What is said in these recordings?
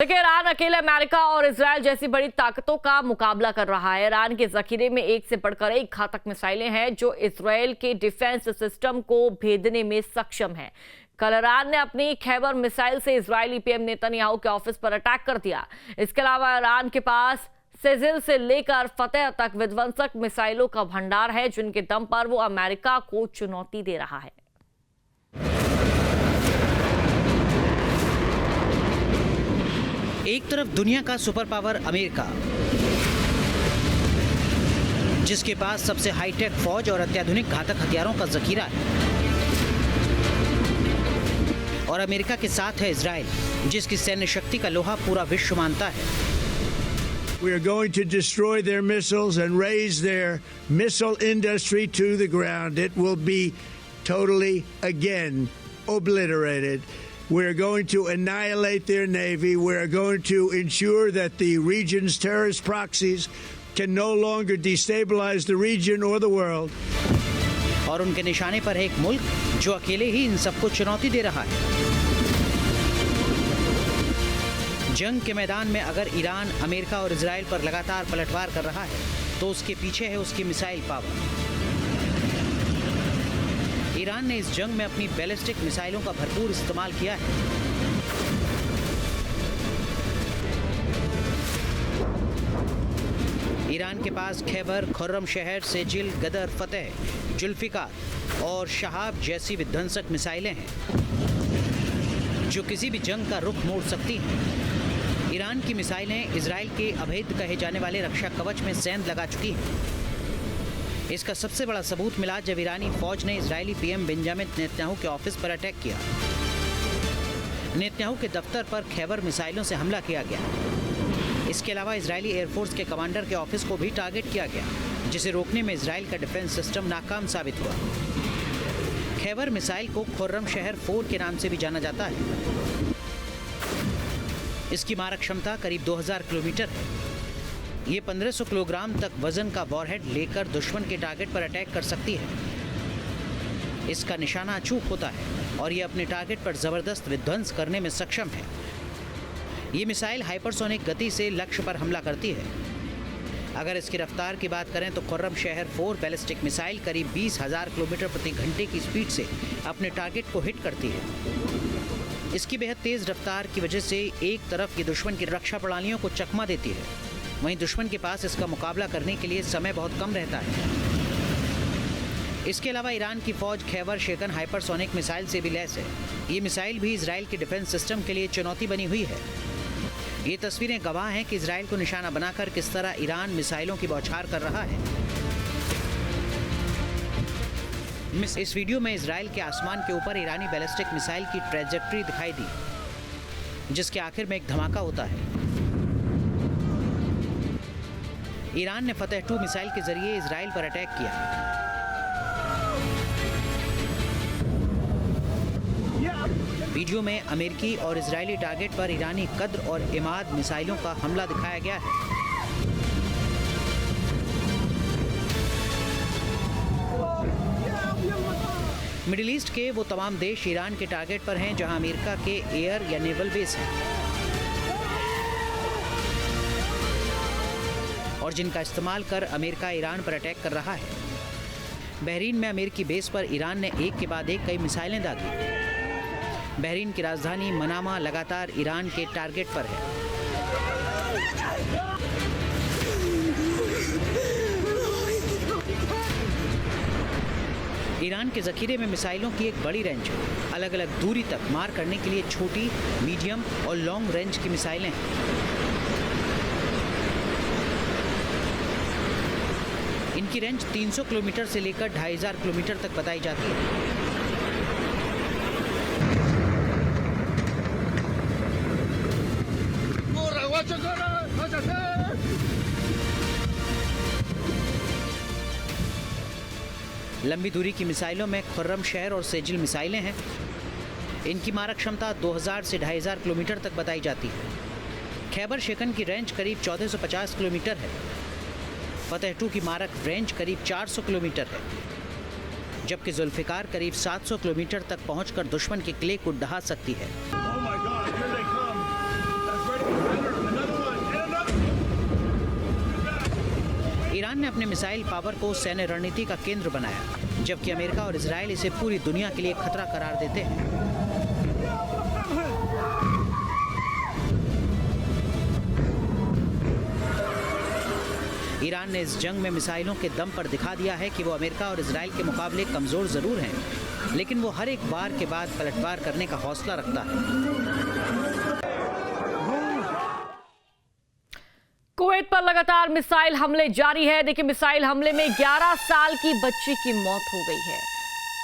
देखिए, ईरान अकेले अमेरिका और इजराइल जैसी बड़ी ताकतों का मुकाबला कर रहा है। ईरान के जखीरे में एक से बढ़कर एक घातक मिसाइलें हैं जो इजराइल के डिफेंस सिस्टम को भेदने में सक्षम है। कल ईरान ने अपनी खैबर मिसाइल से इजरायली पीएम नेतन्याहू के ऑफिस पर अटैक कर दिया। इसके अलावा ईरान के पास सेजिल से लेकर फतेह तक विध्वंसक मिसाइलों का भंडार है, जिनके दम पर वो अमेरिका को चुनौती दे रहा है। एक तरफ दुनिया का सुपर पावर अमेरिका, जिसके पास सबसे हाईटेक फौज और अत्याधुनिक घातक हथियारों का जखीरा है, और अमेरिका के साथ है इजराइल, जिसकी सैन्य शक्ति का लोहा पूरा विश्व मानता है। We are going to destroy their missiles and raise their missile industry to the ground. It will be totally, again, obliterated. We're going to annihilate their navy. We're going to ensure that the region's terrorist proxies can no longer destabilize the region or the world. और उनके निशाने पर है एक मुल्क जो अकेले ही इन सबको चुनौती दे रहा है। जंग के मैदान में अगर ईरान अमेरिका और इजराइल पर लगातार पलटवार कर रहा है, तो उसके पीछे है उसकी मिसाइल पावर। ईरान ने इस जंग में अपनी बैलिस्टिक मिसाइलों का भरपूर इस्तेमाल किया है। ईरान के पास खैबर, खुर्रम शहर, सेजिल, गदर, फतेह, जुल्फिकार और शहाब जैसी विध्वंसक मिसाइलें हैं जो किसी भी जंग का रुख मोड़ सकती हैं। ईरान की मिसाइलें इजराइल के अभेद कहे जाने वाले रक्षा कवच में सेंध लगा चुकी हैं। इसका सबसे बड़ा सबूत मिला जब ईरानी फौज ने इजरायली पीएम बेंजामिन नेतन्याहू के ऑफिस पर अटैक किया। नेतन्याहू के दफ्तर पर खैबर मिसाइलों से हमला किया गया। इसके अलावा इजरायली एयरफोर्स के कमांडर के ऑफिस को भी टारगेट किया गया, जिसे रोकने में इजराइल का डिफेंस सिस्टम नाकाम साबित हुआ। खैबर मिसाइल को खुर्रम शहर 4 के नाम से भी जाना जाता है। इसकी मारक क्षमता करीब 2000 किलोमीटर है। ये 1500 किलोग्राम तक वजन का वॉरहेड लेकर दुश्मन के टारगेट पर अटैक कर सकती है। इसका निशाना अचूक होता है और ये अपने टारगेट पर जबरदस्त विध्वंस करने में सक्षम है। ये मिसाइल हाइपरसोनिक गति से लक्ष्य पर हमला करती है। अगर इसकी रफ्तार की बात करें तो खुर्रम शहर 4 बैलिस्टिक मिसाइल करीब 20,000 किलोमीटर प्रति घंटे की स्पीड से अपने टारगेट को हिट करती है। इसकी बेहद तेज रफ्तार की वजह से एक तरफ की दुश्मन की रक्षा प्रणालियों को चकमा देती है, वहीं दुश्मन के पास इसका मुकाबला करने के लिए समय बहुत कम रहता है। इसके अलावा ईरान की फौज खैबर शेकन हाइपरसोनिक मिसाइल से भी लैस है। ये मिसाइल भी इजराइल के डिफेंस सिस्टम के लिए चुनौती बनी हुई है। ये तस्वीरें गवाह हैं कि इजराइल को निशाना बनाकर किस तरह ईरान मिसाइलों की बौछार कर रहा है। इस वीडियो में इजराइल के आसमान के ऊपर ईरानी बैलिस्टिक मिसाइल की ट्रैजेक्टरी दिखाई दी, जिसके आखिर में एक धमाका होता है। ईरान ने फतेह 2 मिसाइल के जरिए इजराइल पर अटैक किया। वीडियो में अमेरिकी और इजरायली टारगेट पर ईरानी कद्र और इमाद मिसाइलों का हमला दिखाया गया है। मिडिल ईस्ट के वो तमाम देश ईरान के टारगेट पर हैं जहां अमेरिका के एयर या नेवल बेस हैं और जिनका इस्तेमाल कर अमेरिका ईरान पर अटैक कर रहा है। बहरीन में अमेरिकी बेस पर ईरान ने एक के बाद एक कई मिसाइलें दागी। बहरीन की राजधानी मनामा लगातार ईरान के टारगेट पर है। ईरान के जखीरे में मिसाइलों की एक बड़ी रेंज है। अलग अलग दूरी तक मार करने के लिए छोटी, मीडियम और लॉन्ग रेंज की मिसाइलें हैं। इनकी रेंज 300 किलोमीटर से लेकर 2500 किलोमीटर तक बताई जाती है। लंबी दूरी की मिसाइलों में खुर्रम शहर और सेजिल मिसाइलें हैं। इनकी मारक क्षमता 2000 से 2500 किलोमीटर तक बताई जाती है। खैबर शेकन की रेंज करीब 1450 किलोमीटर है। फतेह 2 की मारक रेंज करीब 400 किलोमीटर है, जबकि जुल्फिकार करीब 700 किलोमीटर तक पहुंचकर दुश्मन के किले को ढहा सकती है। अपने मिसाइल पावर को सैन्य रणनीति का केंद्र बनाया, जबकि अमेरिका और इजराइल इसे पूरी दुनिया के लिए खतरा करार देते हैं। ईरान ने इस जंग में मिसाइलों के दम पर दिखा दिया है कि वो अमेरिका और इजराइल के मुकाबले कमजोर जरूर हैं, लेकिन वो हर एक बार के बाद पलटवार करने का हौसला रखता है। कुवैत पर लगातार मिसाइल हमले जारी है। देखिए, मिसाइल हमले में 11 साल की बच्ची की मौत हो गई है।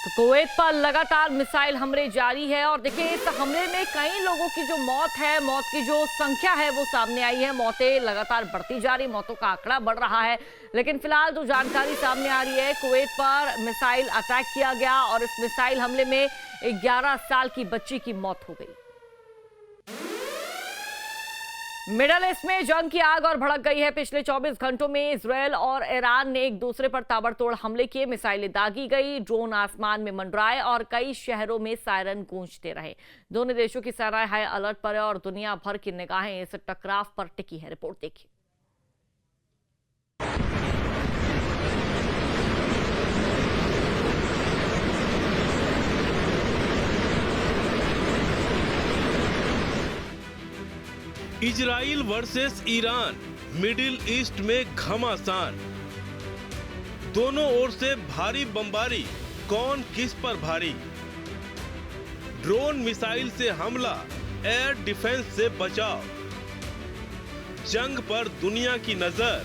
तो कुवैत पर लगातार मिसाइल हमले जारी है और देखिए, इस हमले में कई लोगों की जो मौत है, मौत की जो संख्या है वो सामने आई है। मौतें लगातार बढ़ती जा रही, मौतों का आंकड़ा बढ़ रहा है। लेकिन फिलहाल जो जानकारी सामने आ रही है, कुवैत पर मिसाइल अटैक किया गया और इस मिसाइल हमले में एक 11 साल की बच्ची की मौत हो गई। मिडल ईस्ट में जंग की आग और भड़क गई है। पिछले 24 घंटों में इजरायल और ईरान ने एक दूसरे पर ताबड़तोड़ हमले किए, मिसाइलें दागी गई, ड्रोन आसमान में मंडराए और कई शहरों में सायरन गूंजते रहे। दोनों देशों की सेनाएं हाई अलर्ट पर है और दुनिया भर की निगाहें इस टकराव पर टिकी है। रिपोर्ट देखिए। Israel versus Iran, middle east में घमासान। दोनों ओर से भारी बमबारी, कौन किस पर भारी। ड्रोन मिसाइल से हमला, एयर डिफेंस से बचाव। जंग पर दुनिया की नजर,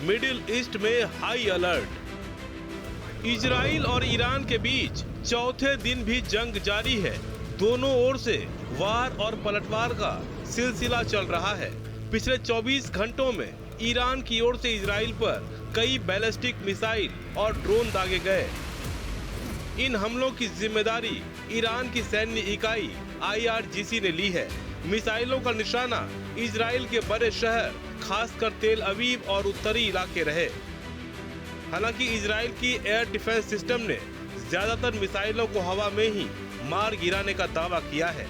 मिडिल ईस्ट में हाई अलर्ट। इजराइल और ईरान के बीच चौथे दिन भी जंग जारी है। दोनों ओर से वार और पलटवार का सिलसिला चल रहा है। पिछले 24 घंटों में ईरान की ओर से इजराइल पर कई बैलिस्टिक मिसाइल और ड्रोन दागे गए। इन हमलों की जिम्मेदारी ईरान की सैन्य इकाई IRGC ने ली है। मिसाइलों का निशाना इजराइल के बड़े शहर, खासकर तेल अवीव और उत्तरी इलाके रहे। हालांकि इजराइल की एयर डिफेंस सिस्टम ने ज्यादातर मिसाइलों को हवा में ही मार गिराने का दावा किया है।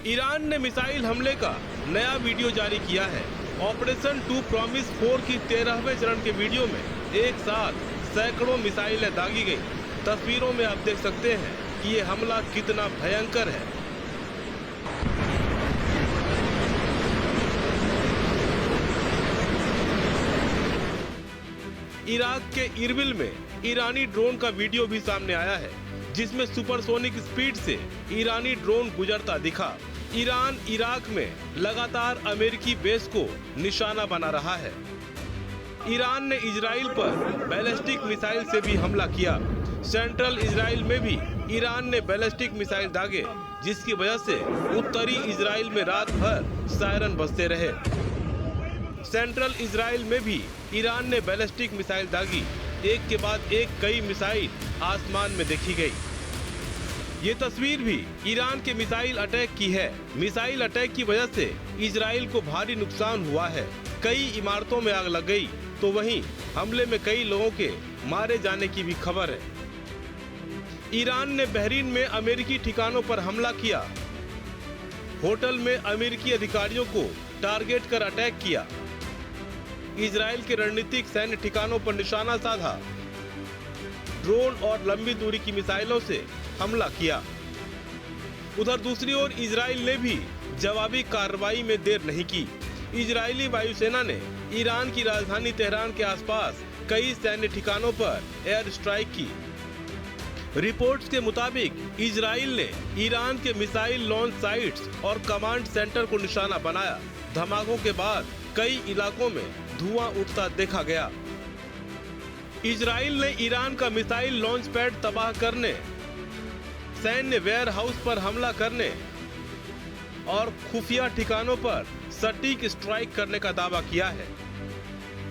ईरान ने मिसाइल हमले का नया वीडियो जारी किया है। ऑपरेशन 2 प्रॉमिस 4 की 13वें चरण के वीडियो में एक साथ सैकड़ों मिसाइलें दागी गई। तस्वीरों में आप देख सकते हैं कि ये हमला कितना भयंकर है। इराक के इरबिल में ईरानी ड्रोन का वीडियो भी सामने आया है, जिसमें सुपरसोनिक स्पीड से ईरानी ड्रोन गुजरता दिखा। ईरान इराक में लगातार अमेरिकी बेस को निशाना बना रहा है। ईरान ने इजराइल पर बैलिस्टिक मिसाइल से भी हमला किया। सेंट्रल इजराइल में भी ईरान ने बैलिस्टिक मिसाइल दागे, जिसकी वजह से उत्तरी इजराइल में रात भर सायरन बजते रहे। सेंट्रल इजराइल में भी ईरान ने बैलिस्टिक मिसाइल दागी। एक के बाद एक कई मिसाइल आसमान में देखी गई। ये तस्वीर भी ईरान के मिसाइल अटैक की है। मिसाइल अटैक की वजह से इजराइल को भारी नुकसान हुआ है। कई इमारतों में आग लग गई, तो वहीं हमले में कई लोगों के मारे जाने की भी खबर है। ईरान ने बहरीन में अमेरिकी ठिकानों पर हमला किया। होटल में अमेरिकी अधिकारियों को टारगेट कर अटैक किया। इजराइल के रणनीतिक सैन्य ठिकानों पर निशाना साधा। ड्रोन और लंबी दूरी की मिसाइलों से हमला किया। उधर दूसरी ओर इजराइल ने भी जवाबी कार्रवाई में देर नहीं की। इजरायली वायुसेना ने ईरान की राजधानी तेहरान के आसपास कई सैन्य ठिकानों पर एयर स्ट्राइक की। रिपोर्ट्स के मुताबिक इजराइल ने ईरान के मिसाइल लॉन्च साइट्स और कमांड सेंटर को निशाना बनाया। धमाकों के बाद कई इलाकों में धुआं उठता देखा गया। इजराइल ने ईरान का मिसाइल लॉन्च पैड तबाह करने, सैन्य वेयर हाउस पर हमला करने और खुफिया ठिकानों पर सटीक स्ट्राइक करने का दावा किया है।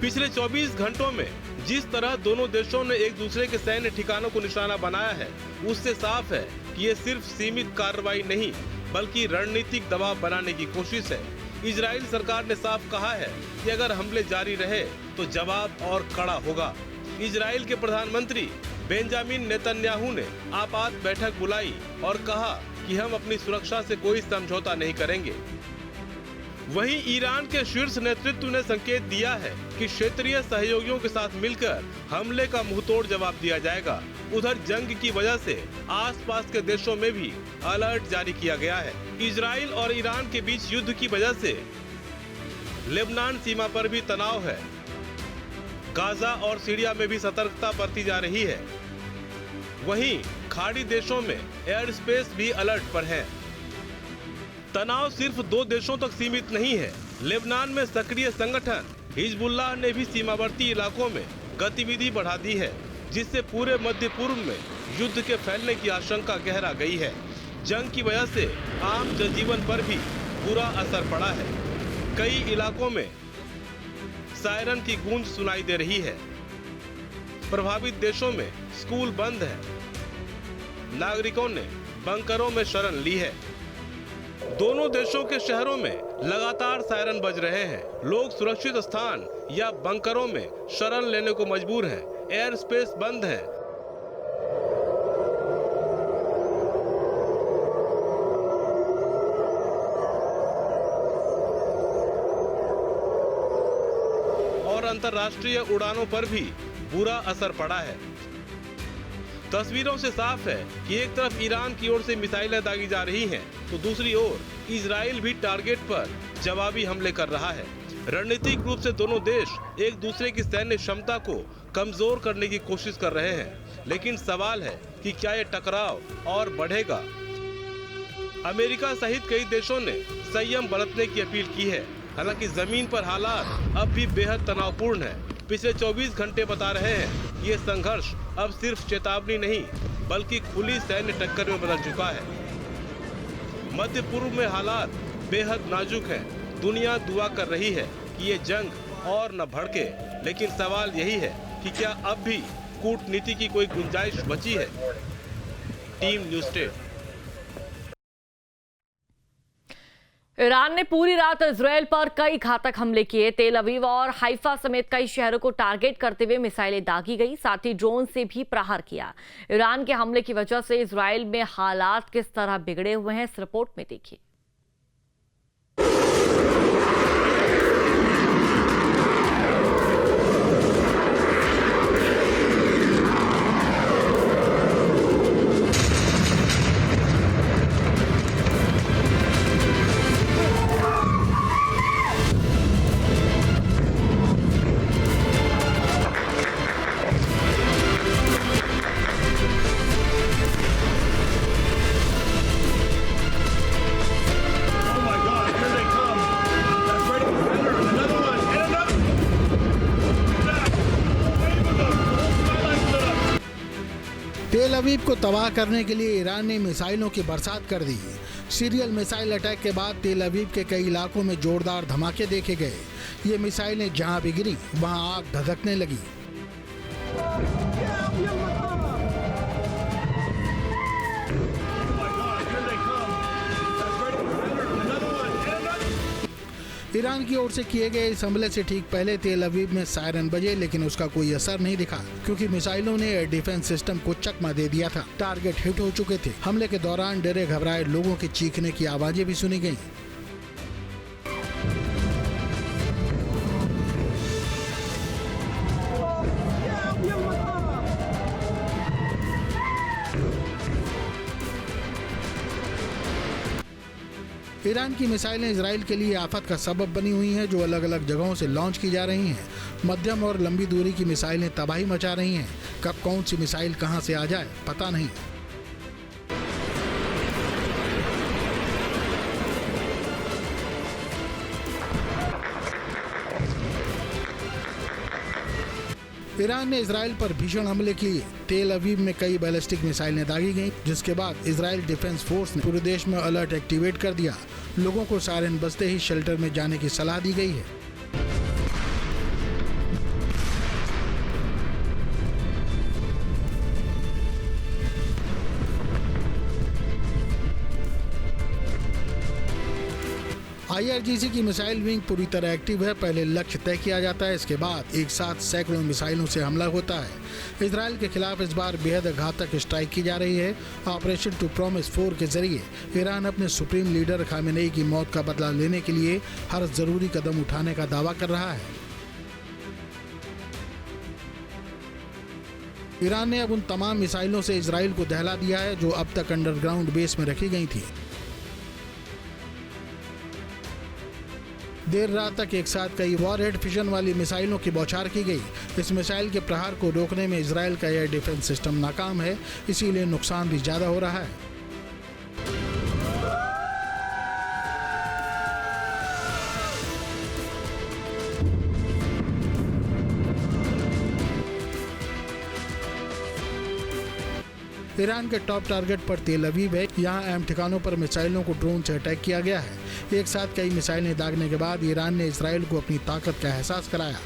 पिछले 24 घंटों में जिस तरह दोनों देशों ने एक दूसरे के सैन्य ठिकानों को निशाना बनाया है, उससे साफ है कि ये सिर्फ सीमित कार्रवाई नहीं, बल्कि रणनीतिक दबाव बनाने की कोशिश है। इजराइल सरकार ने साफ कहा है कि अगर हमले जारी रहे तो जवाब और कड़ा होगा। इजराइल के प्रधानमंत्री बेंजामिन नेतन्याहू ने आपात बैठक बुलाई और कहा कि हम अपनी सुरक्षा से कोई समझौता नहीं करेंगे। वहीं ईरान के शीर्ष नेतृत्व ने संकेत दिया है कि क्षेत्रीय सहयोगियों के साथ मिलकर हमले का मुंहतोड़ जवाब दिया जाएगा। उधर जंग की वजह से आसपास के देशों में भी अलर्ट जारी किया गया है। इजराइल और ईरान के बीच युद्ध की वजह से लेबनान सीमा पर भी तनाव है। गाजा और सीरिया में भी सतर्कता बरती जा रही है। वहीं खाड़ी देशों में एयर स्पेस भी अलर्ट पर है। तनाव सिर्फ 2 देशों तक सीमित नहीं है। लेबनान में सक्रिय संगठन हिजबुल्लाह ने भी सीमावर्ती इलाकों में गतिविधि बढ़ा दी है, जिससे पूरे मध्य पूर्व में युद्ध के फैलने की आशंका गहरा गई है। जंग की वजह से आम जनजीवन पर भी बुरा असर पड़ा है। कई इलाकों में सायरन की गूंज सुनाई दे रही है। प्रभावित देशों में स्कूल बंद है। नागरिकों ने बंकरों में शरण ली है। दोनों देशों के शहरों में लगातार सायरन बज रहे हैं। लोग सुरक्षित स्थान या बंकरों में शरण लेने को मजबूर हैं। एयर स्पेस बंद है। और अंतर्राष्ट्रीय उड़ानों पर भी बुरा असर पड़ा है। तस्वीरों से साफ है कि एक तरफ ईरान की ओर से मिसाइलें दागी जा रही हैं, तो दूसरी ओर इजराइल भी टारगेट पर जवाबी हमले कर रहा है। रणनीतिक रूप से दोनों देश एक दूसरे की सैन्य क्षमता को कमजोर करने की कोशिश कर रहे हैं, लेकिन सवाल है कि क्या ये टकराव और बढ़ेगा। अमेरिका सहित कई देशों ने संयम बरतने की अपील की है। हालांकि जमीन पर हालात अब भी बेहद तनावपूर्ण है। पिछले 24 घंटे बता रहे हैं ये संघर्ष अब सिर्फ चेतावनी नहीं बल्कि खुली सैन्य टक्कर में बदल चुका है। मध्य पूर्व में हालात बेहद नाजुक हैं। दुनिया दुआ कर रही है कि ये जंग और न भड़के, लेकिन सवाल यही है कि क्या अब भी कूटनीति की कोई गुंजाइश बची है। Team news state. ईरान ने पूरी रात इजरायल पर कई घातक हमले किए। तेल अवीव और हाइफा समेत कई शहरों को टारगेट करते हुए मिसाइलें दागी गई, साथ ही ड्रोन से भी प्रहार किया। ईरान के हमले की वजह से इजरायल में हालात किस तरह बिगड़े हुए हैं, इस रिपोर्ट में देखिए। तेल अवीव को तबाह करने के लिए ईरान ने मिसाइलों की बरसात कर दी। सीरियल मिसाइल अटैक के बाद तेल अवीव के कई इलाकों में जोरदार धमाके देखे गए। ये मिसाइलें जहां भी गिरी वहां आग धधकने लगी। ईरान की ओर से किए गए इस हमले से ठीक पहले तेल अवीव में सायरन बजे, लेकिन उसका कोई असर नहीं दिखा क्योंकि मिसाइलों ने एयर डिफेंस सिस्टम को चकमा दे दिया था। टारगेट हिट हो चुके थे। हमले के दौरान डरे घबराए लोगों के चीखने की आवाजें भी सुनी गईं। ईरान की मिसाइलें इजराइल के लिए आफत का सबब बनी हुई हैं, जो अलग अलग जगहों से लॉन्च की जा रही हैं। मध्यम और लंबी दूरी की मिसाइलें तबाही मचा रही हैं। कब कौन सी मिसाइल कहां से आ जाए पता नहीं। ईरान ने इजराइल पर भीषण हमले किए। तेल अवीव में कई बैलिस्टिक मिसाइलें दागी गईं, जिसके बाद इजराइल डिफेंस फोर्स ने पूरे देश में अलर्ट एक्टिवेट कर दिया। लोगों को सायरन बजते ही शेल्टर में जाने की सलाह दी गई है। IRGC की मिसाइल विंग पूरी तरह एक्टिव है। पहले लक्ष्य तय किया जाता है, इसके बाद एक साथ सैकड़ों मिसाइलों से हमला होता है। इजराइल के खिलाफ इस बार बेहद घातक स्ट्राइक की जा रही है। ऑपरेशन टू प्रॉमिस 4 के जरिए ईरान अपने सुप्रीम लीडर खामेनेई की मौत का बदला लेने के लिए हर जरूरी कदम उठाने का दावा कर रहा है। ईरान ने अब उन तमाम मिसाइलों से इजराइल को दहला दिया है जो अब तक अंडरग्राउंड बेस में रखी गई थी। देर रात तक एक साथ कई वॉरहेड फिशन वाली मिसाइलों की बौछार की गई। इस मिसाइल के प्रहार को रोकने में इजराइल का एयर डिफेंस सिस्टम नाकाम है, इसीलिए नुकसान भी ज्यादा हो रहा है। ईरान के टॉप टारगेट पर तेल अवीव है। यहाँ अहम ठिकानों पर मिसाइलों को ड्रोन से अटैक किया गया है। एक साथ कई मिसाइलें दागने के बाद ईरान ने इजराइल को अपनी ताकत का एहसास कराया।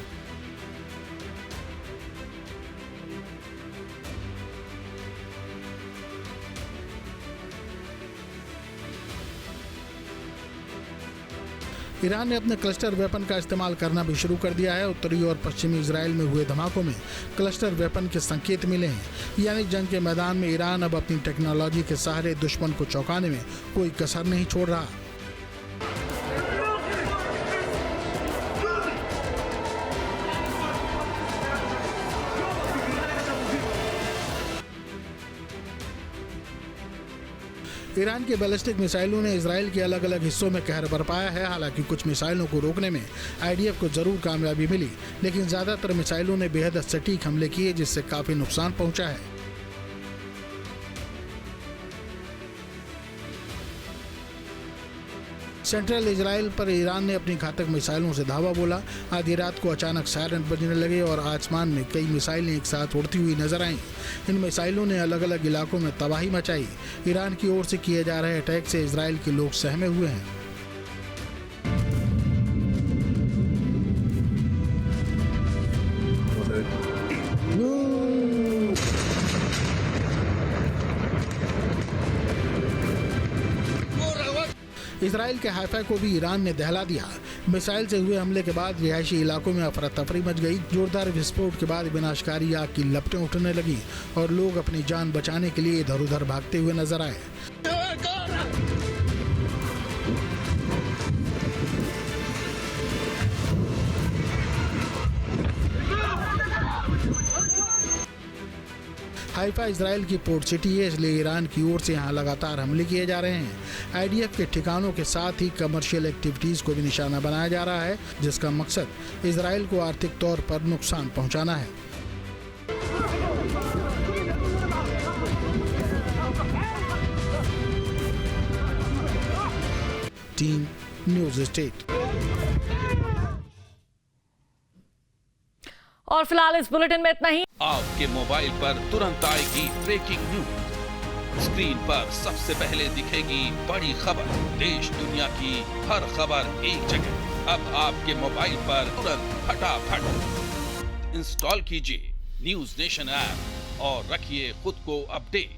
ईरान ने अपने क्लस्टर वेपन का इस्तेमाल करना भी शुरू कर दिया है। उत्तरी और पश्चिमी इजराइल में हुए धमाकों में क्लस्टर वेपन के संकेत मिले हैं, यानी जंग के मैदान में ईरान अब अपनी टेक्नोलॉजी के सहारे दुश्मन को चौंकाने में कोई कसर नहीं छोड़ रहा। ईरान की बैलिस्टिक मिसाइलों ने इजराइल के अलग अलग हिस्सों में कहर बरपाया है। हालांकि कुछ मिसाइलों को रोकने में IDF को जरूर कामयाबी मिली, लेकिन ज्यादातर मिसाइलों ने बेहद सटीक हमले किए, जिससे काफी नुकसान पहुंचा है। सेंट्रल इजराइल पर ईरान ने अपनी घातक मिसाइलों से धावा बोला। आधी रात को अचानक सायरन बजने लगे और आसमान में कई मिसाइलें एक साथ उड़ती हुई नजर आईं। इन मिसाइलों ने अलग अलग इलाकों में तबाही मचाई। ईरान की ओर से किए जा रहे अटैक से इजराइल के लोग सहमे हुए हैं। इजराइल के हाइफा को भी ईरान ने दहला दिया। मिसाइल से हुए हमले के बाद रिहायशी इलाकों में अफरा तफरी मच गई। जोरदार विस्फोट के बाद विनाशकारी आग की लपटें उठने लगी और लोग अपनी जान बचाने के लिए इधर उधर भागते हुए नजर आए। हाइफा इजराइल की पोर्ट सिटी है, इसलिए ईरान की ओर से यहाँ लगातार हमले किए जा रहे हैं। IDF के ठिकानों के साथ ही कमर्शियल एक्टिविटीज को भी निशाना बनाया जा रहा है, जिसका मकसद इजराइल को आर्थिक तौर पर नुकसान पहुंचाना है। Team news state. और फिलहाल इस बुलेटिन में इतना ही। आपके मोबाइल पर तुरंत आएगी ब्रेकिंग न्यूज। स्क्रीन पर सबसे पहले दिखेगी बड़ी खबर। देश दुनिया की हर खबर एक जगह। अब आपके मोबाइल पर तुरंत फटाफट इंस्टॉल कीजिए न्यूज़ नेशन ऐप और रखिए खुद को अपडेट।